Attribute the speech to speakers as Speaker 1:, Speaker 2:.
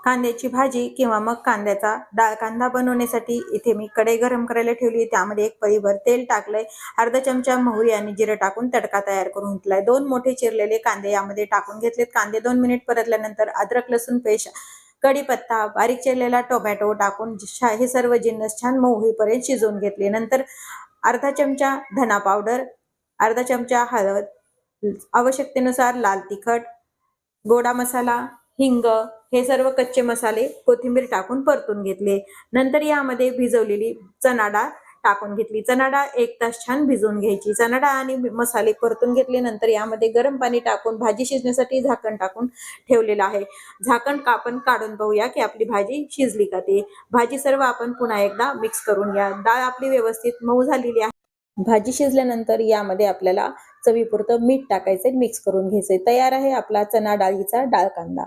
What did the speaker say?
Speaker 1: कांद्याची भाजी किंवा मग कांद्याचा डाळ कांदा बनवण्यासाठी इथे मी कढई गरम करायला ठेवली। त्यामध्ये 1 पळीभर तेल टाकलंय, अर्धा चमचा मोहरी आणि जिरं टाकून तडका तयार करून घेतलाय। 2 मोठे चिरलेले कांदे यामध्ये टाकून घेतलेत। कांदे 2 मिनिट परतल्यानंतर अद्रक लसूण पेस्ट, कढीपत्ता, बारीक चिरलेला टोमॅटो टाकून हे सर्व जिन्नस छान मऊ होईपर्यंत शिजवून घेतले। नंतर अर्धा चमचा धना पावडर, अर्धा चमचा हळद, आवश्यकतेनुसार लाल तिखट, गोडा मसाला, हिंग हे सर्व कच्चे मसाले कोथिंबीर टाकून परतून घेतले। नंतर यामध्ये भिजवलेली चणा डाळ टाकून घेतली। चणा डाळ 1 तास छान भिजवून घ्यायची। चणा डाळ आणि मसाले परतून घेतले। नंतर यामध्ये गरम पाणी टाकून भाजी शिजण्यासाठी झाकण टाकून ठेवलेलं आहे। झाकण आपण काढून पाहूया की आपली भाजी शिजली का ते। भाजी सर्व आपण पुन्हा एकदा मिक्स करून घ्या। डाळ आपली व्यवस्थित मऊ झालेली आहे। भाजी शिजल्यानंतर यामध्ये आपल्याला चवीपुरतं मीठ टाकायचं, मिक्स करून घ्यायचंय। तयार आहे आपला चणा डाळीचा डाळ कांदा।